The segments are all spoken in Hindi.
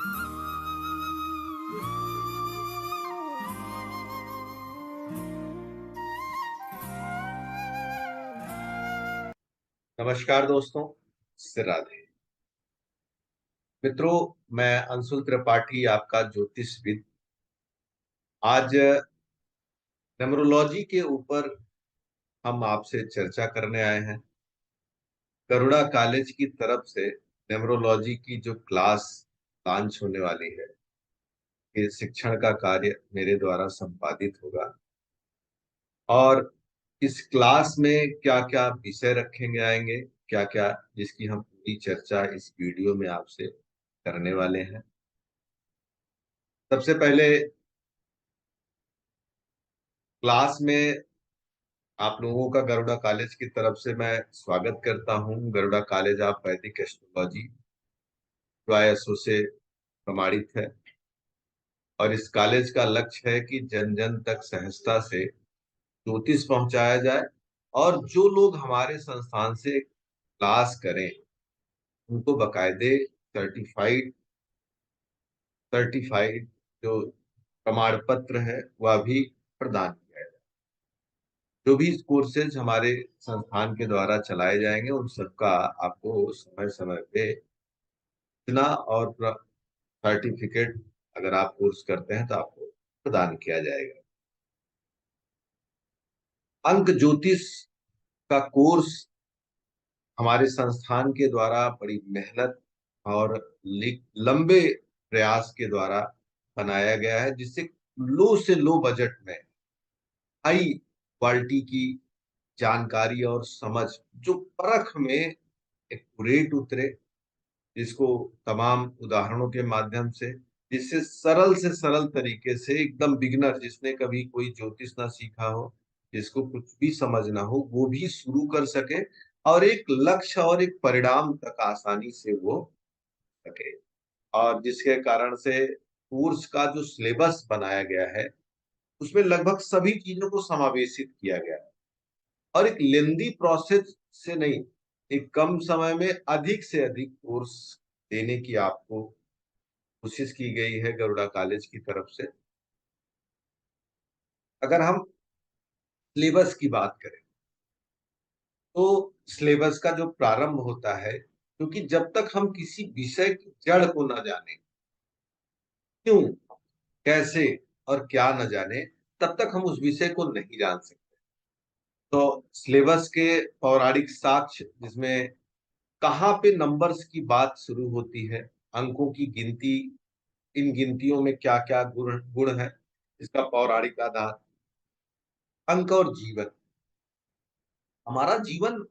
नमस्कार दोस्तों, से राधे। मित्रों, मैं अंशुल त्रिपाठी, आपका ज्योतिषविद। आज न्यूमरोलॉजी के ऊपर हम आपसे चर्चा करने आए हैं। करुणा कॉलेज की तरफ से न्यूमरोलॉजी की जो क्लास लॉन्च होने वाली है, ये शिक्षण का कार्य मेरे द्वारा संपादित होगा। और इस क्लास में क्या-क्या विषय रखे आएंगे, क्या-क्या, जिसकी हम पूरी चर्चा इस वीडियो में आपसे करने वाले हैं। सबसे पहले क्लास में आप लोगों का गरुड़ा कॉलेज की तरफ से मैं स्वागत करता हूं। गरुड़ा कॉलेज ऑफ वैदिक एस्ट्रोलॉजी जो ISO से प्रमाणित है, और इस कॉलेज का लक्ष्य है कि जन जन तक सहजता से ज्योतिष पहुंचाया जाए। और जो लोग हमारे संस्थान से क्लास करें, उनको बकायदे सर्टिफाइड सर्टिफाइड जो प्रमाण पत्र है वह भी प्रदान किया जाए। जो भी कोर्सेज हमारे संस्थान के द्वारा चलाए जाएंगे, उन सबका आपको समय समय पे सूचना और सर्टिफिकेट, अगर आप कोर्स करते हैं तो आपको प्रदान किया जाएगा। अंक ज्योतिष का कोर्स हमारे संस्थान के द्वारा बड़ी मेहनत और लंबे प्रयास के द्वारा बनाया गया है, जिससे लो से लो बजट में हाई क्वालिटी की जानकारी और समझ, जो परख में एक्यूरेट उतरे, जिसको तमाम उदाहरणों के माध्यम से, जिससे सरल से सरल तरीके से एकदम बिगिनर, जिसने कभी कोई ज्योतिष ना सीखा हो, जिसको कुछ भी समझ ना हो, वो भी शुरू कर सके और एक लक्ष्य और एक परिणाम तक आसानी से वो सके। और जिसके कारण से कोर्स का जो सिलेबस बनाया गया है, उसमें लगभग सभी चीजों को समावेशित किया गया है। और एक लेंदी प्रोसेस से नहीं, एक कम समय में अधिक से अधिक कोर्स देने की आपको कोशिश की गई है गरुड़ा कॉलेज की तरफ से। अगर हम सिलेबस की बात करें, तो सिलेबस का जो प्रारंभ होता है, क्योंकि जब तक हम किसी विषय की जड़ को न जाने, क्यों, कैसे और क्या न जाने, तब तक हम उस विषय को नहीं जान सकते। तो सिलेबस के पौराणिक साक्ष्य, जिसमें कहाँ पे नंबर्स की बात शुरू होती है, अंकों की गिनती, इन गिनतियों में क्या क्या गुण गुण है, इसका पौराणिक आधार, अंक और जीवन। हमारा जीवन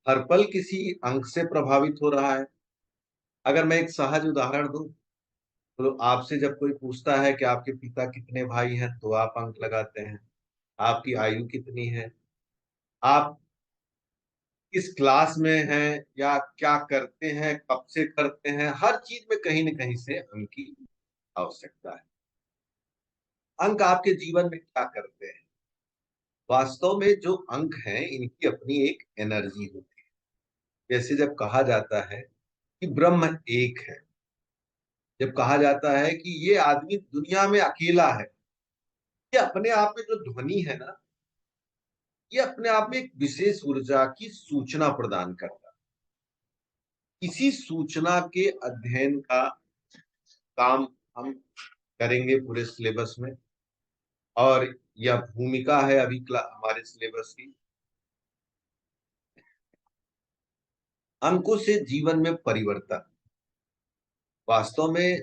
हर पल किसी अंक से प्रभावित हो रहा है। अगर मैं एक सहज उदाहरण दूं, तो आपसे जब कोई पूछता है कि आपके पिता कितने भाई हैं, तो आप अंक लगाते हैं। आपकी आयु कितनी है, आप किस क्लास में हैं, या क्या करते हैं, कब से करते हैं, हर चीज में कहीं न कहीं से अंक की आवश्यकता है। अंक आपके जीवन में क्या करते हैं? वास्तव में जो अंक हैं, इनकी अपनी एक एनर्जी होती है। जैसे जब कहा जाता है कि ब्रह्म एक है, जब कहा जाता है कि ये आदमी दुनिया में अकेला है, ये अपने आप में जो ध्वनि है ना, ये अपने आप में एक विशेष ऊर्जा की सूचना प्रदान करता है। इसी सूचना के अध्ययन का काम हम करेंगे पूरे सिलेबस में। और यह भूमिका है अभी हमारे सिलेबस की। अंकों से जीवन में परिवर्तन। वास्तव में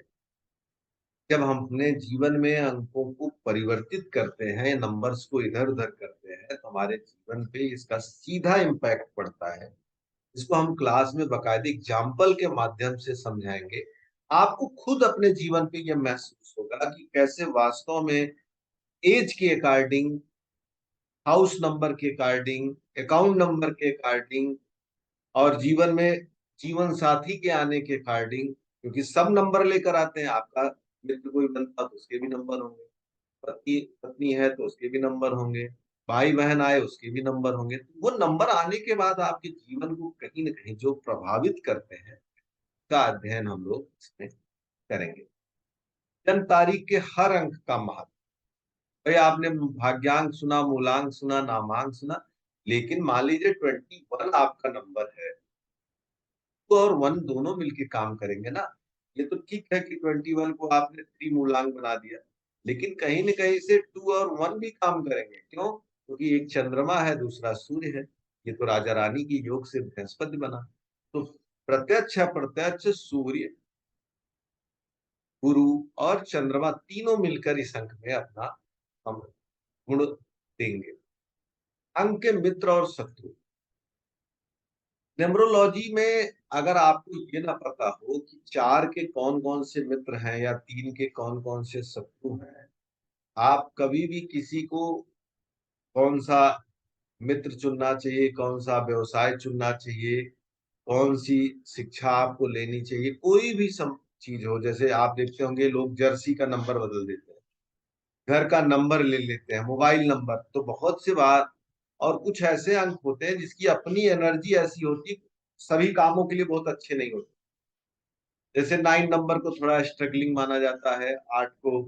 जब हम अपने जीवन में अंकों को परिवर्तित करते हैं, नंबर्स को इधर उधर करते हैं, तो हमारे जीवन पे इसका सीधा इम्पैक्ट पड़ता है। इसको हम क्लास में बाकायदे एग्जाम्पल के माध्यम से समझाएंगे। आपको खुद अपने जीवन पे यह महसूस होगा कि कैसे वास्तव में एज के अकॉर्डिंग, हाउस नंबर के अकॉर्डिंग, अकाउंट नंबर के अकॉर्डिंग, और जीवन में जीवन साथी के आने के अकॉर्डिंग, क्योंकि सब नंबर लेकर आते हैं। आपका मित्र कोई बनता तो उसके भी नंबर होंगे, पति पत्नी है तो उसके भी नंबर होंगे, भाई बहन आए उसके भी नंबर होंगे। तो वो नंबर आने के बाद आपके जीवन को कहीं न कहीं जो प्रभावित करते हैं, का अध्ययन हम लोग इसमें करेंगे। जन्म तारीख के हर अंक का महत्व। भाई आपने भाग्यांक सुना, मूलांक सुना, नामांक सुना, लेकिन मान लीजिए 21 आपका नंबर है, टू और वन दोनों मिलके काम करेंगे ना। ये तो ठीक है कि 21 को आपने त्रिमूलांक बना दिया, लेकिन कहीं न कहीं से टू और वन भी काम करेंगे। क्यों? क्योंकि एक चंद्रमा है, दूसरा सूर्य है। ये तो राजा रानी की योग से बृहस्पति बना। तो प्रत्यक्ष अप्रत्यक्ष सूर्य, गुरु और चंद्रमा तीनों मिलकर इस अंक में अपना हम गुण देंगे। अंक के मित्र और शत्रु। न्यूमरोलॉजी में अगर आपको ये ना पता हो कि 4 के कौन-कौन से मित्र हैं या 3 के कौन-कौन से शत्रु हैं, आप कभी भी किसी को कौन-सा मित्र चुनना चाहिए, कौन-सा व्यवसाय चुनना चाहिए, कौन-सी शिक्षा आपको लेनी चाहिए, कोई भी चीज़ हो, जैसे आप देखते होंगे लोग जर्सी का नंबर बदल देते हैं, घर का नंबर ले लेते हैं, मोबाइल नंबर, तो बहुत सी बार और कुछ ऐसे अंक होते हैं जिसकी अपनी एनर्जी ऐसी होती है, सभी कामों के लिए बहुत अच्छे नहीं होते। जैसे 9 नंबर को थोड़ा स्ट्रगलिंग माना जाता है, 8 को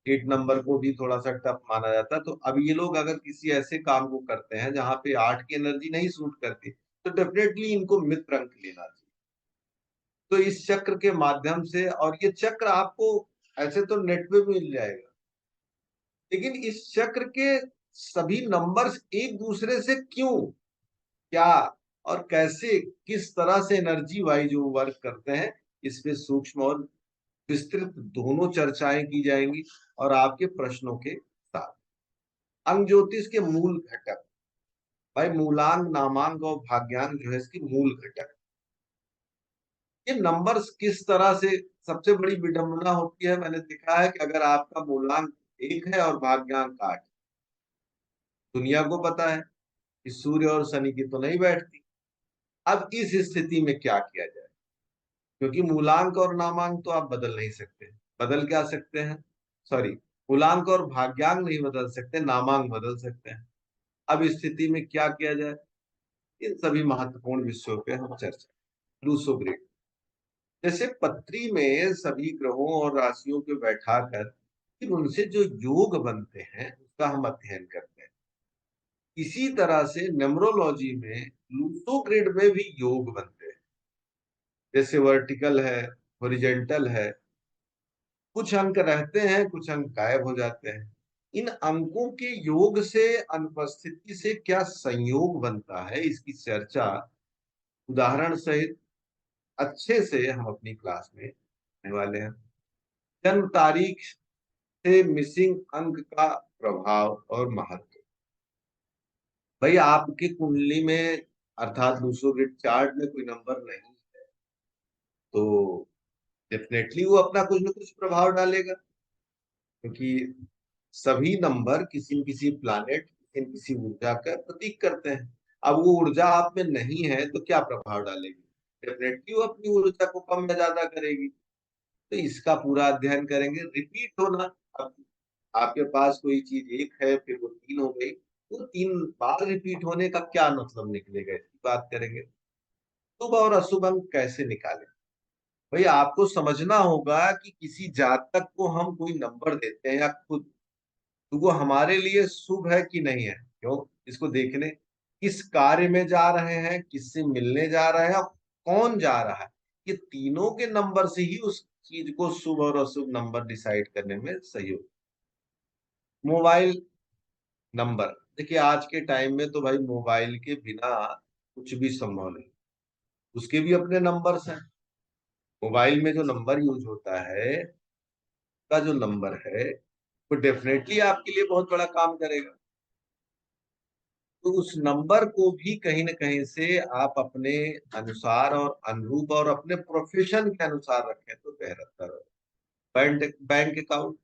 8 नंबर को भी थोड़ा-सा टफ माना जाता है। तो अब ये लोग अगर किसी ऐसे काम को करते हैं जहाँ पे 8 की एनर्जी नहीं सूट करती, तो डेफिनिटली इनको मित्र अंक लेना चाहिए। तो इस चक्र के माध्यम से, और ये चक्र आपको ऐसे तो नेट पे मिल जाएगा, लेकिन इस चक्र के सभी नंबर्स एक दूसरे से क्यों, क्या और कैसे, किस तरह से एनर्जी वाइज वो वर्क करते हैं, इस पे सूक्ष्म और विस्तृत दोनों चर्चाएं की जाएंगी और आपके प्रश्नों के साथ। अंक ज्योतिष के मूल घटक। भाई मूलांक, नामांक और भाग्यांक जो है इसकी मूल घटक। ये नंबर्स किस तरह से, सबसे बड़ी विडंबना होती है, मैंने देखा है कि अगर आपका मूलांक 1 है और भाग्यांक 8, दुनिया को पता है कि सूर्य और शनि की तो नहीं बैठती। अब इस स्थिति में क्या किया जाए? क्योंकि मूलांक और नामांक तो आप बदल नहीं सकते। बदल क्या सकते हैं? सॉरी, मूलांक और भाग्यांक नहीं बदल सकते, नामांक बदल सकते हैं। अब इस स्थिति में क्या किया जाए? इन सभी महत्वपूर्ण विषयों पे हम चर्चा। लूसो ग्रिड, जैसे पत्री में सभी ग्रहों और राशियों को बैठाकर फिर उनसे जो योग बनते हैं उसका हम अध्ययन करते हैं। इसी तरह से न्यूमरोलॉजी में लूसो ग्रिड में भी योग बनते हैं। जैसे वर्टिकल है, हॉरिजॉन्टल है, कुछ अंक रहते हैं, कुछ अंक गायब हो जाते हैं। इन अंकों के योग से, अनुपस्थिति से क्या संयोग बनता है, इसकी चर्चा उदाहरण सहित अच्छे से हम अपनी क्लास में करने वाले हैं। जन्म तारीख से मिसिंग अंक का प्रभाव और महत्व। भाई आपकी कुंडली में अर्थात दूसरों ग्रिड चार्ट में कोई नंबर नहीं, तो डेफिनेटली वो अपना कुछ न कुछ प्रभाव डालेगा, क्योंकि सभी नंबर किसी न किसी प्लैनेट, किसी न किसी ऊर्जा का प्रतीक करते हैं। अब वो ऊर्जा आप में नहीं है तो क्या प्रभाव डालेगी? डेफिनेटली वो अपनी ऊर्जा को कम या ज्यादा करेगी। तो इसका पूरा अध्ययन करेंगे। रिपीट होना, अब आपके पास कोई चीज एक है फिर वो 3 हो गई, तो 3 बार रिपीट होने का क्या मतलब निकलेगा, इसकी बात करेंगे। शुभ और अशुभ अंक कैसे निकालें? भाई आपको समझना होगा कि किसी जातक को हम कोई नंबर देते हैं या खुद, तो वो हमारे लिए शुभ है कि नहीं है। क्यों? इसको देखने, किस कार्य में जा रहे हैं, किससे मिलने जा रहे हैं और कौन जा रहा है, ये तीनों के नंबर से ही उस चीज को शुभ और अशुभ नंबर डिसाइड करने में सहयोग। मोबाइल नंबर, देखिए आज के टाइम में तो भाई मोबाइल के बिना कुछ भी संभव नहीं। उसके भी अपने नंबर्स हैं। मोबाइल में जो नंबर यूज होता है, का जो नंबर है, वो डेफिनेटली आपके लिए बहुत बड़ा काम करेगा। तो उस नंबर को भी कहीं न कहीं से आप अपने अनुसार और अनुरूप और अपने प्रोफेशन के अनुसार रखें तो बेहतर हो। बैंक अकाउंट,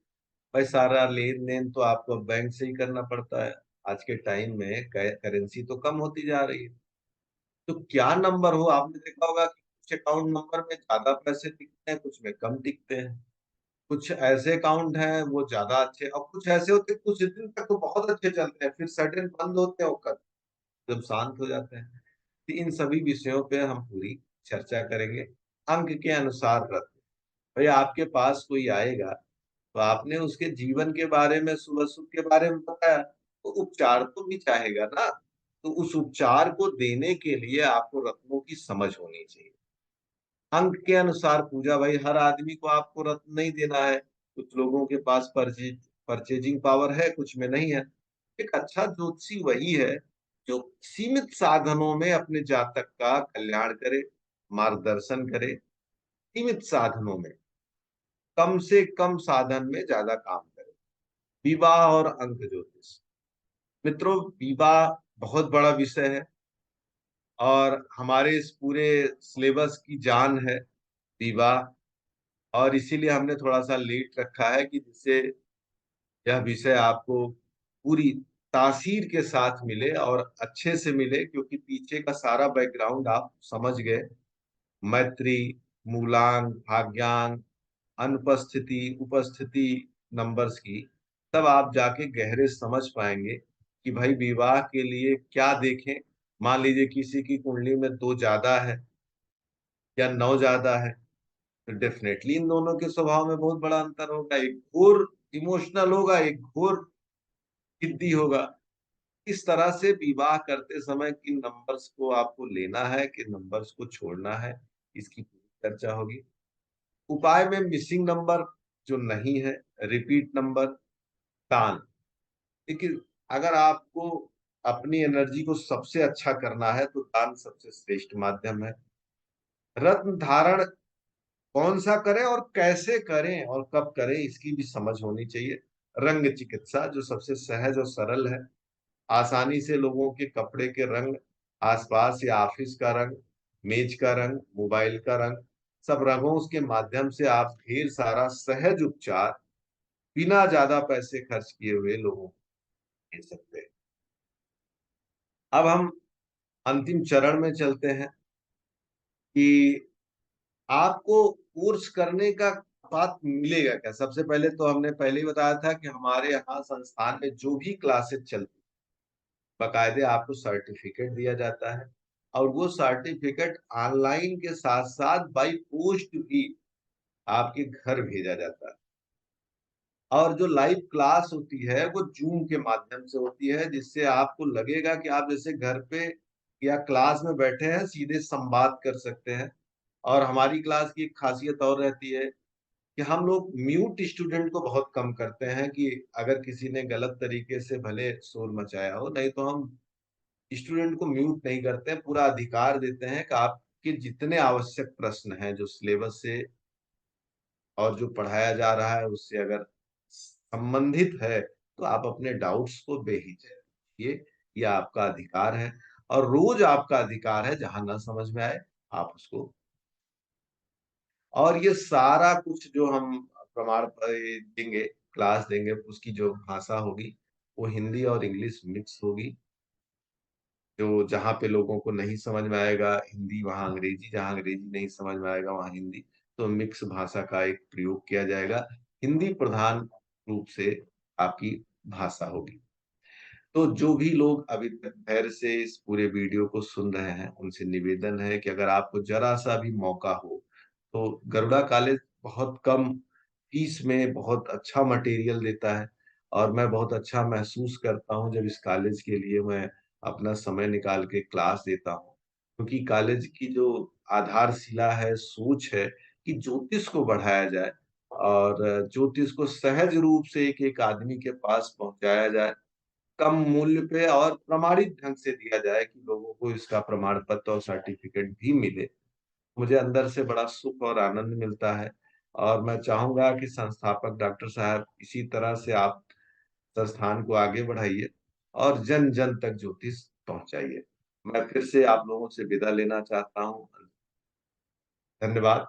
भाई सारा लेन-देन तो आपको बैंक से ही करना पड़ता है। आज के टाइम में करेंसी तो कम होती जा रही है। तो क्या नंबर हो, आपने देखा होगा कि कुछ अकाउंट नंबर में ज़्यादा पैसे टिकते हैं, कुछ में कम टिकते हैं। कुछ ऐसे अकाउंट हैं वो ज़्यादा अच्छे, और कुछ ऐसे होते हैं कुछ दिन तक तो बहुत अच्छे चलते हैं, फिर सडन बंद होते हैं वो, जब शांत हो जाते हैं। तो इन सभी विषयों पे हम पूरी चर्चा करेंगे। अंक के अनुसार रत्न। भाई आपके पास कोई आएगा तो आपने उसके जीवन के बारे में, शुभ अशुभ के बारे में बताया, तो उपचार तो भी चाहेगा ना। तो उस उपचार को देने के लिए आपको रत्नों की समझ होनी चाहिए। अंक के अनुसार पूजा, भाई हर आदमी को आपको रत्न नहीं देना है। कुछ लोगों के पास परचेजिंग पावर है, कुछ में नहीं है। एक अच्छा ज्योतिषी वही है जो सीमित साधनों में अपने जातक का कल्याण करे, मार्गदर्शन करे। सीमित साधनों में, कम से कम साधन में ज्यादा काम करे। विवाह और अंक ज्योतिष, मित्रों, विवाह बहुत बड़ा विषय है और हमारे इस पूरे सिलेबस की जान है विवाह। और इसीलिए हमने थोड़ा सा लेट रखा है कि जिससे यह विषय आपको पूरी तासीर के साथ मिले और अच्छे से मिले, क्योंकि पीछे का सारा बैकग्राउंड आप समझ गए। मैत्री, मूलांक, भाग्यांक, अनुपस्थिति, उपस्थिति, नंबर्स की, तब आप जाके गहरे समझ पाएंगे कि भाई विवाह के लिए क्या देखें। मान लीजिए किसी की कुंडली में दो ज्यादा है या नौ ज्यादा है, तो डेफिनेटली इन दोनों के स्वभाव में बहुत बड़ा अंतर होगा। एक घोर इमोशनल होगा, एक घोर जिद्दी होगा। इस तरह से विवाह करते समय किन नंबर्स को आपको लेना है, किन नंबर्स को छोड़ना है, इसकी पूरी चर्चा होगी। उपाय में मिसिंग नंबर जो नहीं है, रिपीट नंबर, दान। देखिए, अगर आपको अपनी एनर्जी को सबसे अच्छा करना है तो दान सबसे श्रेष्ठ माध्यम है। रत्न धारण कौन सा करें और कैसे करें और कब करें, इसकी भी समझ होनी चाहिए। रंग चिकित्सा जो सबसे सहज और सरल है, आसानी से लोगों के कपड़े के रंग, आसपास या ऑफिस का रंग, मेज का रंग, मोबाइल का रंग, सब रंगों के माध्यम से आप ढेर सारा सहज उपचार बिना ज्यादा पैसे खर्च किए हुए लोगों को दे सकते हैं। अब हम अंतिम चरण में चलते हैं कि आपको कोर्स करने का बात मिलेगा क्या। सबसे पहले तो हमने पहले ही बताया था कि हमारे यहाँ संस्थान में जो भी क्लासेस चलती, बकायदे आपको सर्टिफिकेट दिया जाता है और वो सर्टिफिकेट ऑनलाइन के साथ साथ बाई पोस्ट भी आपके घर भेजा जाता है। और जो लाइव क्लास होती है वो जूम के माध्यम से होती है, जिससे आपको लगेगा कि आप जैसे घर पे या क्लास में बैठे हैं, सीधे संवाद कर सकते हैं। और हमारी क्लास की एक खासियत और रहती है कि हम लोग म्यूट स्टूडेंट को बहुत कम करते हैं, कि अगर किसी ने गलत तरीके से भले शोर मचाया हो, नहीं तो हम स्टूडेंट को म्यूट नहीं करते हैं। पूरा अधिकार देते हैं कि आपके जितने आवश्यक प्रश्न हैं जो सिलेबस से और जो पढ़ाया जा रहा है उससे अगर संबंधित है, तो आप अपने डाउट्स को बेहिचक ये आपका अधिकार है। और रोज आपका अधिकार है, जहां ना समझ में आए आप उसको। और ये सारा कुछ जो हम प्रमाण पत्र देंगे, क्लास देंगे, उसकी जो भाषा होगी वो हिंदी और इंग्लिश मिक्स होगी। जो जहाँ पे लोगों को नहीं समझ में आएगा हिंदी, वहाँ अंग्रेजी, जहाँ अंग्रेजी नहीं समझ में आएगा वहाँ हिंदी। तो मिक्स भाषा का एक प्रयोग किया जाएगा। हिंदी प्रधान रूप से आपकी भाषा होगी। तो जो भी लोग अभी तक धैर्य से इस पूरे वीडियो को सुन रहे हैं, उनसे निवेदन है कि अगर आपको जरा सा भी मौका हो तो गरुड़ा कॉलेज बहुत कम फीस में बहुत अच्छा मटेरियल देता है। और मैं बहुत अच्छा महसूस करता हूँ जब इस कॉलेज के लिए मैं अपना समय निकाल के क्लास देता हूँ, क्योंकि कॉलेज की जो आधारशिला है, सोच है कि ज्योतिष को बढ़ाया जाए और ज्योतिष को सहज रूप से एक एक आदमी के पास पहुंचाया जाए, कम मूल्य पे और प्रमाणित ढंग से दिया जाए कि लोगों को इसका प्रमाण पत्र और सर्टिफिकेट भी मिले। मुझे अंदर से बड़ा सुख और आनंद मिलता है। और मैं चाहूंगा कि संस्थापक डॉक्टर साहब इसी तरह से आप संस्थान को आगे बढ़ाइए और जन जन तक ज्योतिष पहुंचाइए। मैं फिर से आप लोगों से विदा लेना चाहता हूँ। धन्यवाद।